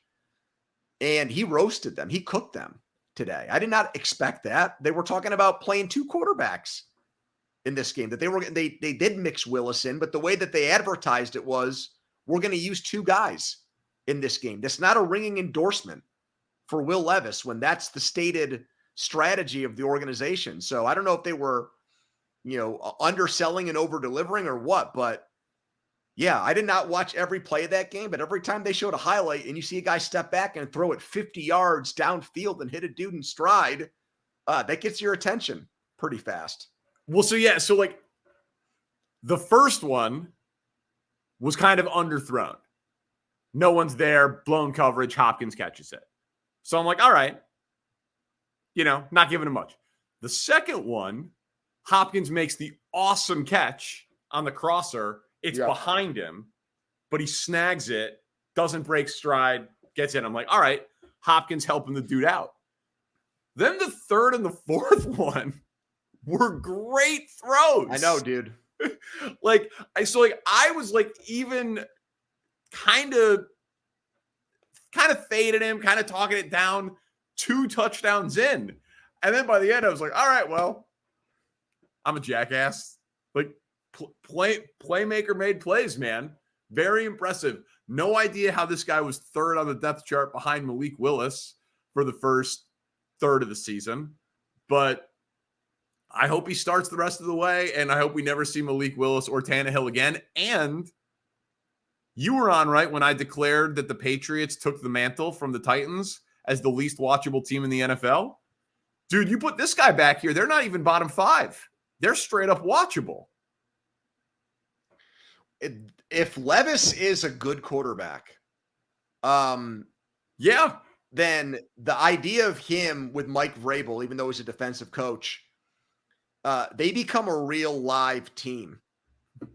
And he roasted them. He cooked them today. I did not expect that. They were talking about playing 2 quarterbacks in this game, that they did mix Willis in, but the way that they advertised it was, we're going to use 2 guys in this game. That's not a ringing endorsement for Will Levis when that's the stated strategy of the organization. So I don't know if they were, underselling and over-delivering or what, but yeah, I did not watch every play of that game, but every time they showed a highlight and you see a guy step back and throw it 50 yards downfield and hit a dude in stride, that gets your attention pretty fast. Well, so like the first one was kind of underthrown. No one's there, blown coverage, Hopkins catches it. So I'm like, all right, not giving him much. The second one, Hopkins makes the awesome catch on the crosser. It's behind him, but he snags it, doesn't break stride, gets in. I'm like, all right, Hopkins helping the dude out. Then the third and the fourth one were great throws. I know, dude. I was like even kind of faded him, kind of talking it down, 2 touchdowns in. And then by the end, I was like, all right, well, I'm a jackass. Like, playmaker made plays, man. Very impressive. No idea how this guy was third on the depth chart behind Malik Willis for the first third of the season. But I hope he starts the rest of the way, and I hope we never see Malik Willis or Tannehill again. And you were on, right, when I declared that the Patriots took the mantle from the Titans as the least watchable team in the NFL? Dude, you put this guy back here, they're not even bottom 5. They're straight up watchable. If Levis is a good quarterback, then the idea of him with Mike Vrabel, even though he's a defensive coach, they become a real live team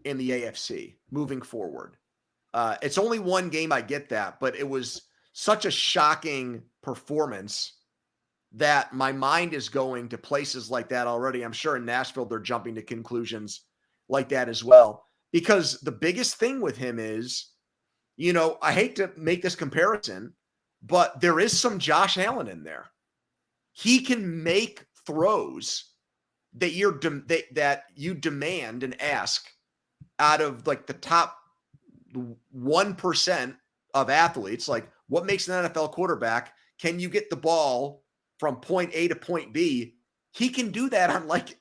in the AFC moving forward. It's only one game, I get that, but it was such a shocking performance that my mind is going to places like that already. I'm sure in Nashville, they're jumping to conclusions like that as well. Because the biggest thing with him is, I hate to make this comparison, but there is some Josh Allen in there. He can make throws that you demand and ask out of like the top 1% of athletes. Like, what makes an NFL quarterback? Can you get the ball from point A to point B? he can do that on like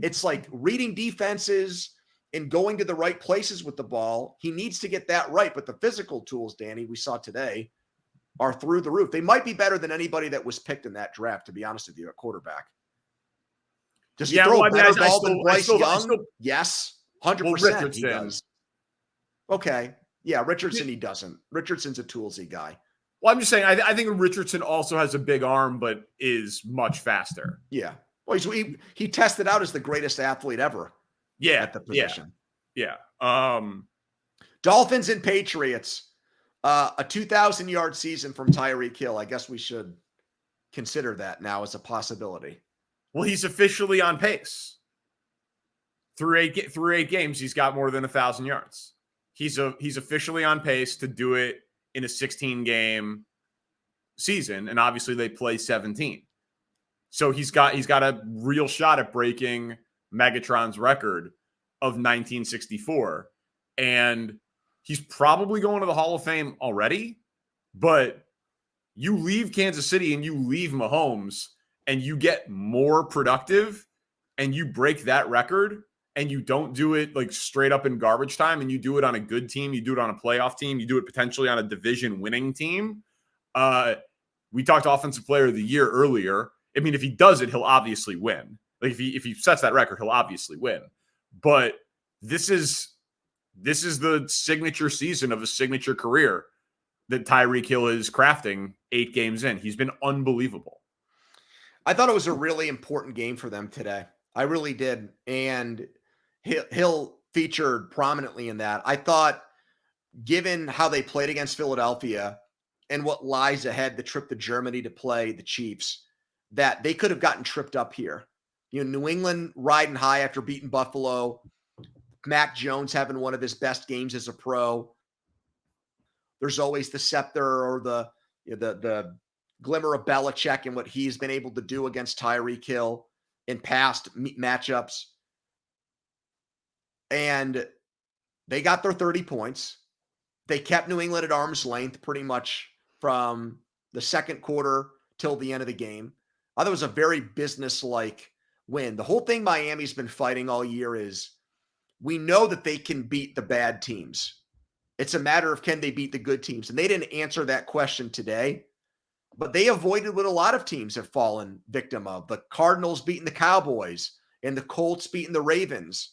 it's like reading defenses and going to the right places with the ball. He needs to get that right. But the physical tools, Danny, we saw today are through the roof. They might be better than anybody that was picked in that draft, to be honest with you, at quarterback. Does he throw a better ball than Bryce Young? Yes, 100% he does. Okay. Yeah, Richardson, he doesn't. Richardson's a toolsy guy. Well, I'm just saying, I think Richardson also has a big arm, but is much faster. Yeah. Well, he tested out as the greatest athlete ever. Yeah. At the position. Yeah. Dolphins and Patriots. A 2,000-yard season from Tyreek Hill. I guess we should consider that now as a possibility. Well, he's officially on pace. Through eight games, he's got more than 1,000 yards. He's officially on pace to do it in a 16-game season, and obviously they play 17. So he's got a real shot at breaking Megatron's record of 1964, and he's probably going to the Hall of Fame already. But you leave Kansas City and you leave Mahomes, and you get more productive, and you break that record. And you don't do it like straight up in garbage time, and you do it on a good team, you do it on a playoff team, you do it potentially on a division winning team. We talked Offensive Player of the Year earlier. I mean, if he does it, he'll obviously win. Like if he sets that record, he'll obviously win. But this is the signature season of a signature career that Tyreek Hill is crafting 8 games in. He's been unbelievable. I thought it was a really important game for them today. I really did. And Hill featured prominently in that. I thought, given how they played against Philadelphia and what lies ahead, the trip to Germany to play the Chiefs, that they could have gotten tripped up here. You know, New England riding high after beating Buffalo, Mac Jones having one of his best games as a pro. There's always the scepter or the glimmer of Belichick and what he's been able to do against Tyreek Hill in past matchups. And they got their 30 points. They kept New England at arm's length pretty much from the second quarter till the end of the game. I thought it was a very business-like win. The whole thing Miami's been fighting all year is we know that they can beat the bad teams. It's a matter of can they beat the good teams. And they didn't answer that question today, but they avoided what a lot of teams have fallen victim of. The Cardinals beating the Cowboys and the Colts beating the Ravens.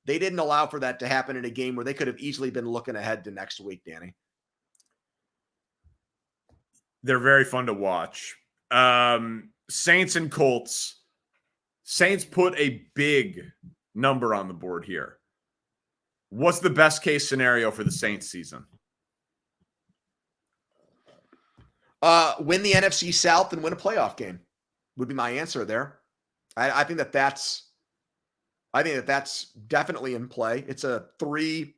They didn't allow for that to happen in a game where they could have easily been looking ahead to next week, Danny. They're very fun to watch. Saints and Colts. Saints put a big number on the board here. What's the best case scenario for the Saints season? Win the NFC South and win a playoff game would be my answer there. I think that's definitely in play. It's a 3-horse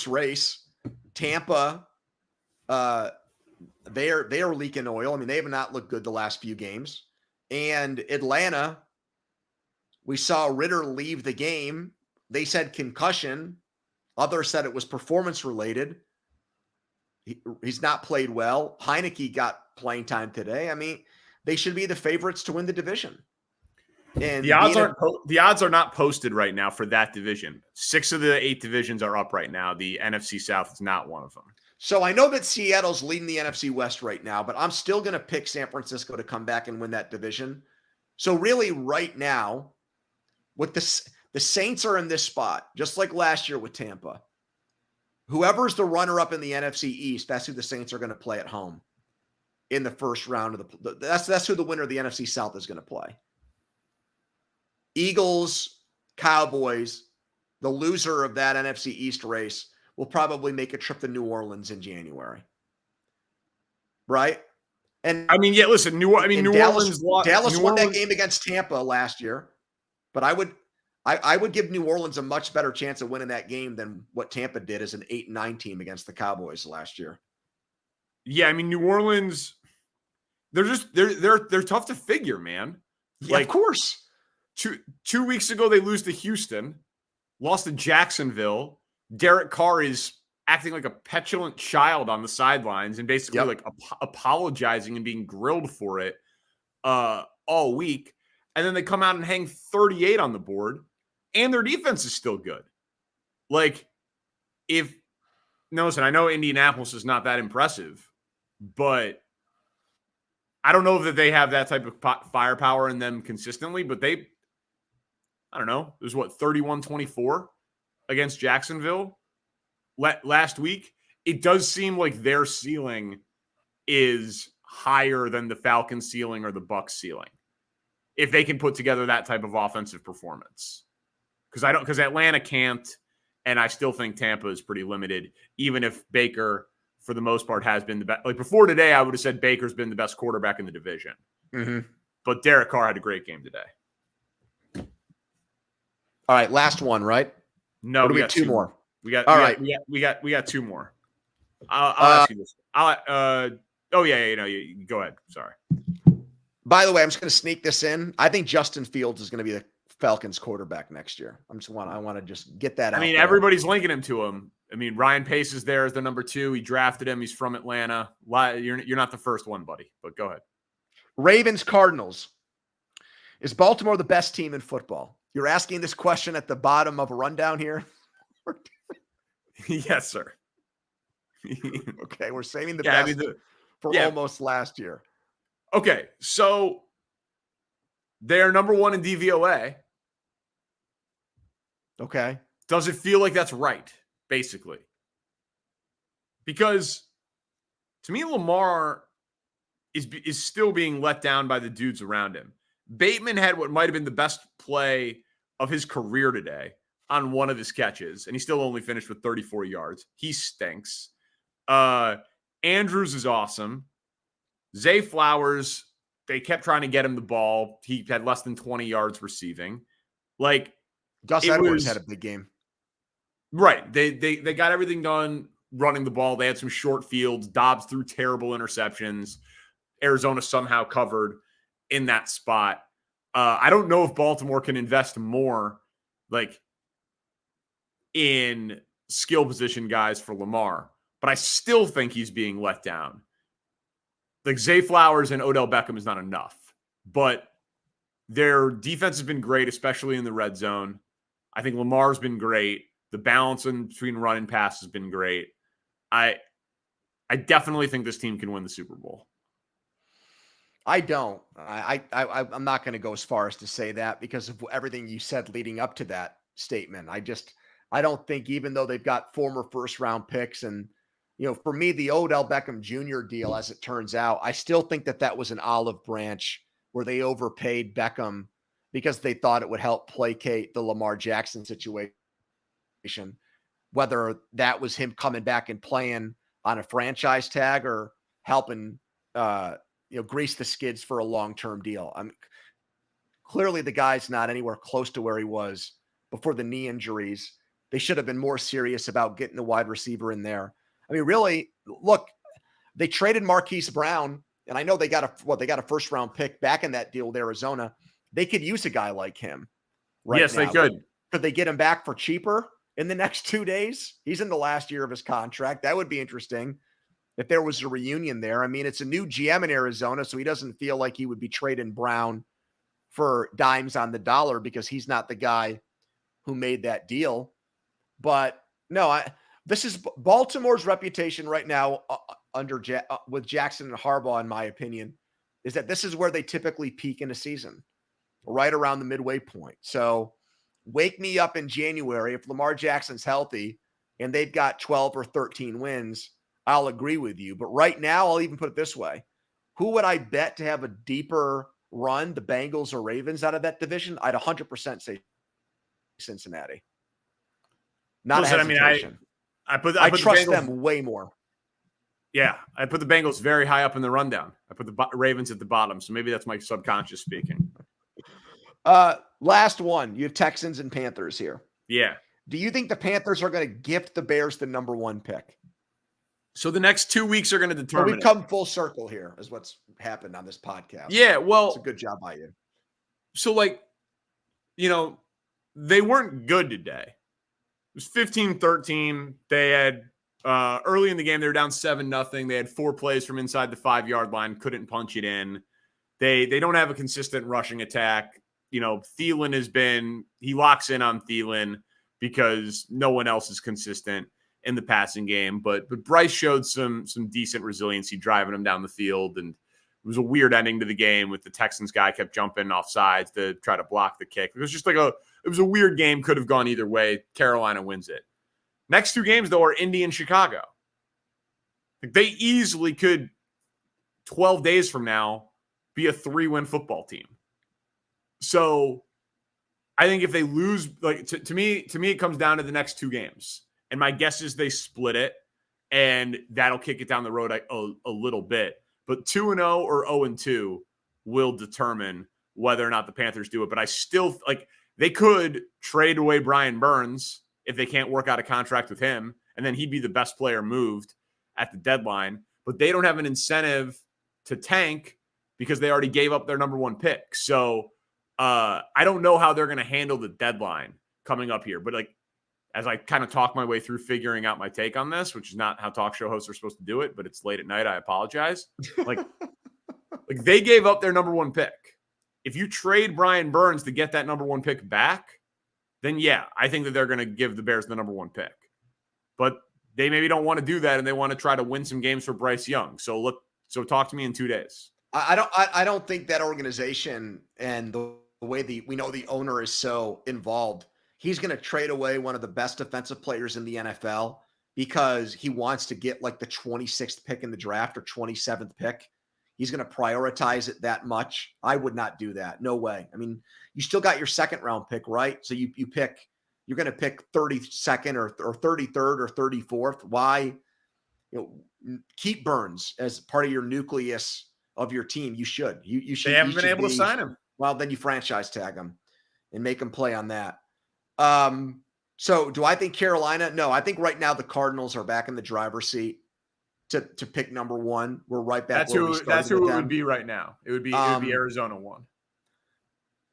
race. Tampa, they are leaking oil. I mean, they have not looked good the last few games. And Atlanta, we saw Ritter leave the game. They said concussion. Others said it was performance related. He's not played well. Heineke got playing time today. I mean, they should be the favorites to win the division. And the odds are not posted right now for that division. 6 of the 8 divisions are up right now. The NFC South is not one of them. So I know that Seattle's leading the NFC West right now, but I'm still going to pick San Francisco to come back and win that division. So really right now, with the Saints are in this spot, just like last year with Tampa. Whoever's the runner-up in the NFC East, that's who the Saints are going to play at home in the first round of that's who the winner of the NFC South is going to play. Eagles, Cowboys, the loser of that NFC East race will probably make a trip to New Orleans in January. Right? And I mean, yeah, listen, New Dallas, Orleans won that game against Tampa last year, but I would give New Orleans a much better chance of winning that game than what Tampa did as an 8-9 team against the Cowboys last year. Yeah, I mean, New Orleans, they're tough to figure, man. Yeah, of course. 2 weeks ago, they lose to Houston, lost to Jacksonville. Derek Carr is acting like a petulant child on the sidelines and basically apologizing and being grilled for it. all week, and then they come out and hang 38 on the board, and their defense is still good. Like, listen, I know Indianapolis is not that impressive, but I don't know that they have that type of firepower in them consistently, but I don't know, it was 31-24 against Jacksonville last week. It does seem like their ceiling is higher than the Falcons ceiling or the Bucs ceiling, if they can put together that type of offensive performance. Because Atlanta can't, and I still think Tampa is pretty limited, even if Baker, for the most part, has been the best. Like before today, I would have said Baker's been the best quarterback in the division. Mm-hmm. But Derek Carr had a great game today. All right, last one, right? No, we got two more. We got two more. I'll ask you this. Go ahead. Sorry. By the way, I'm just going to sneak this in. I think Justin Fields is going to be the Falcons quarterback next year. I want to just get that out. I mean, everybody's linking him to him. I mean, Ryan Pace is there as the number 2. He drafted him. He's from Atlanta. You're not the first one, buddy, but go ahead. Ravens Cardinals. Is Baltimore the best team in football? You're asking this question at the bottom of a rundown here? Yes, sir. Okay, we're saving the best for almost last year. Okay, so they're number 1 in DVOA. Okay. Does it feel like that's right, basically? Because to me, Lamar is still being let down by the dudes around him. Bateman had what might have been the best play of his career today on one of his catches, and he still only finished with 34 yards. He stinks. Andrews is awesome. Zay Flowers, they kept trying to get him the ball. He had less than 20 yards receiving. Like, Gus Edwards had a big game. Right. They got everything done running the ball. They had some short fields. Dobbs threw terrible interceptions. Arizona somehow covered in that spot. I don't know if Baltimore can invest more, like, in skill position guys for Lamar, but I still think he's being let down. Like, Zay Flowers and Odell Beckham is not enough, but their defense has been great, especially in the red zone. I think Lamar's been great. The balance in between run and pass has been great. I definitely think this team can win the Super Bowl. I don't. I'm not going to go as far as to say that because of everything you said leading up to that statement. I don't think, even though they've got former first-round picks and, for me, the Odell Beckham Jr. deal, as it turns out, I still think that was an olive branch where they overpaid Beckham because they thought it would help placate the Lamar Jackson situation, whether that was him coming back and playing on a franchise tag or helping, grease the skids for a long-term deal. Clearly the guy's not anywhere close to where he was before the knee injuries. They should have been more serious about getting the wide receiver in there. I mean, really, look, they traded Marquise Brown, and I know they got a first-round pick back in that deal with Arizona. They could use a guy like him right now. Yes, they could. Could they get him back for cheaper in the next 2 days? He's in the last year of his contract. That would be interesting if there was a reunion there. I mean, it's a new GM in Arizona, so he doesn't feel like he would be trading Brown for dimes on the dollar because he's not the guy who made that deal. But no, this is Baltimore's reputation right now with Jackson and Harbaugh, in my opinion, is that this is where they typically peak in a season, right around the midway point. So wake me up in January if Lamar Jackson's healthy and they've got 12 or 13 wins. I'll agree with you. But right now, I'll even put it this way. Who would I bet to have a deeper run, the Bengals or Ravens, out of that division? I'd 100% say Cincinnati. Not Listen, a hesitation. I trust them way more. Yeah, I put the Bengals very high up in the rundown. I put the Ravens at the bottom, so maybe that's my subconscious speaking. Last one. You have Texans and Panthers here. Yeah. Do you think the Panthers are going to gift the Bears the number 1 pick? So the next 2 weeks are going to determine. We've come full circle here, is what's happened on this podcast. Yeah, well, it's a good job by you. So, they weren't good today. It was 15-13. They had early in the game, they were down 7-0. They had 4 plays from inside the 5-yard line, couldn't punch it in. They don't have a consistent rushing attack. Thielen he locks in on Thielen because no one else is consistent in the passing game. But Bryce showed some decent resiliency driving him down the field, and it was a weird ending to the game with the Texans guy kept jumping off sides to try to block the kick. It was just it was a weird game. Could have gone either way. Carolina wins it. Next two games, though, are Indy and Chicago. They easily could, 12 days from now, be a 3-win football team. So I think if they lose, to me, it comes down to the next two games. And my guess is they split it, and that'll kick it down the road a little bit. But 2-0 or 0-2 will determine whether or not the Panthers do it. But I still they could trade away Brian Burns if they can't work out a contract with him, and then he'd be the best player moved at the deadline. But they don't have an incentive to tank because they already gave up their number one pick. So I don't know how they're going to handle the deadline coming up here. But as I kind of talk my way through figuring out my take on this, which is not how talk show hosts are supposed to do it, but it's late at night, I apologize. They gave up their number one pick. If you trade Brian Burns to get that number one pick back, then yeah, I think that they're going to give the Bears the number one pick. But they maybe don't want to do that, and they want to try to win some games for Bryce Young. So talk to me in 2 days. I don't think that organization and the way we know the owner is so involved, he's going to trade away one of the best defensive players in the NFL because he wants to get the 26th pick in the draft or 27th pick. He's going to prioritize it that much. I would not do that. No way. I mean, you still got your second round pick, right? So you're going to pick 32nd or 33rd or 34th. Why? Keep Burns as part of your nucleus of your team. You should. You should. They haven't been able to sign him. Well, then you franchise tag him and make him play on that. So do I think Carolina? No, I think right now the Cardinals are back in the driver's seat to pick number one. We're right back. That's who it would be right now. It would be Arizona 1.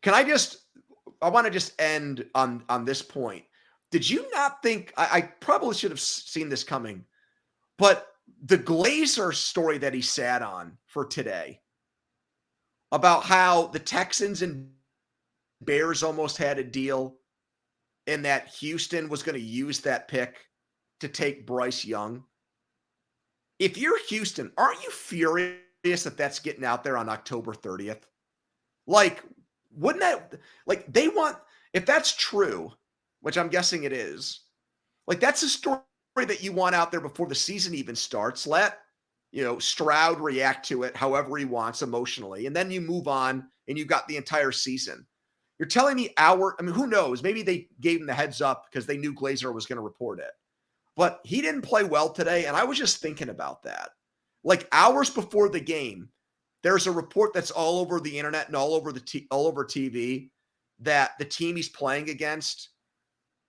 I want to just end on this point. Did you not think I probably should have seen this coming, but the Glazer story that he sat on for today about how the Texans and Bears almost had a deal and that Houston was going to use that pick to take Bryce Young. If you're Houston, aren't you furious that that's getting out there on October 30th? Wouldn't that, they want, if that's true, which I'm guessing it is, that's a story that you want out there before the season even starts. Let, Stroud react to it however he wants emotionally, and then you move on and you got the entire season. You're telling me who knows? Maybe they gave him the heads up because they knew Glazer was going to report it. But he didn't play well today, and I was just thinking about that. Hours before the game, there's a report that's all over the internet and all over TV that the team he's playing against,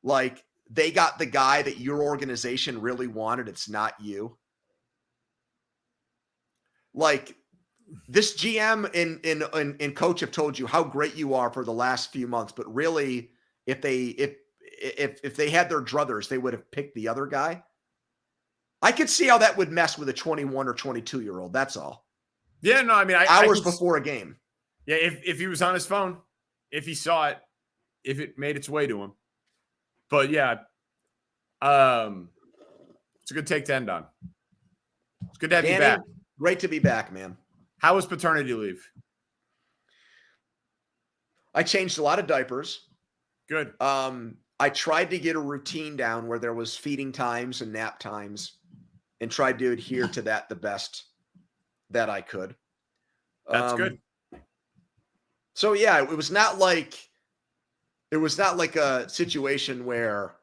they got the guy that your organization really wanted. It's not you. This GM and coach have told you how great you are for the last few months, but really, if they had their druthers, they would have picked the other guy. I could see how that would mess with a 21 or 22-year-old. That's all. Yeah, no, I mean, hours before a game. Yeah, if he was on his phone, if he saw it, if it made its way to him. But yeah, it's a good take to end on. It's good to have you back. Great to be back, man. How was paternity leave? I changed a lot of diapers. Good. I tried to get a routine down where there was feeding times and nap times and tried to adhere to that the best that I could. That's good. So yeah, it was not like a situation where,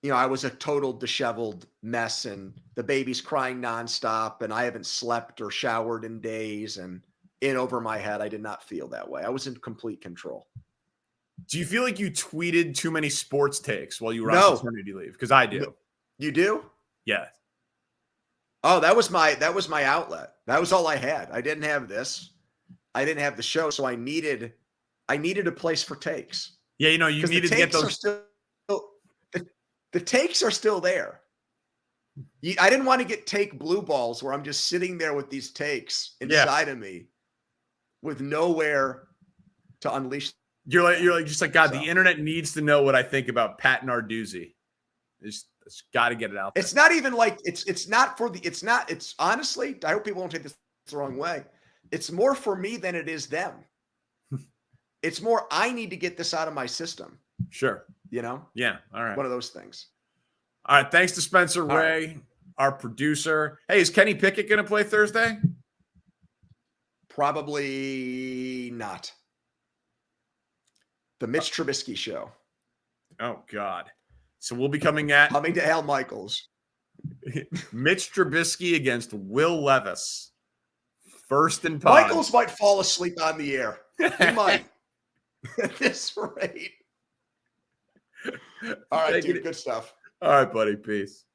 I was a total disheveled mess and the baby's crying nonstop and I haven't slept or showered in days and in over my head. I did not feel that way. I was in complete control. Do you feel like you tweeted too many sports takes while you were on paternity leave? Because I do. You do? Yeah. Oh, that was my outlet. That was all I had. I didn't have this. I didn't have the show, so I needed a place for takes. Yeah, you needed to get those. The takes are still there. I didn't want to get take blue balls where I'm just sitting there with these takes inside of me. with nowhere to unleash. You're like just like, God, So. the internet needs to know what I think about Pat Narduzzi. It's got to get it out there. It's not even like it's honestly, I hope people don't take this the wrong way. It's more for me than it is them. It's more, I need to get this out of my system. Sure. You know? Yeah. All right. One of those things. All right. Thanks to Spencer Ray, our producer. Hey, is Kenny Pickett going to play Thursday? Probably not. The Mitch Trubisky show. Oh, God. So we'll be coming to Al Michaels. Mitch Trubisky against Will Levis. First and pod. Michaels might fall asleep on the air. He might. At this rate. All right, dude. Good stuff. All right, buddy. Peace.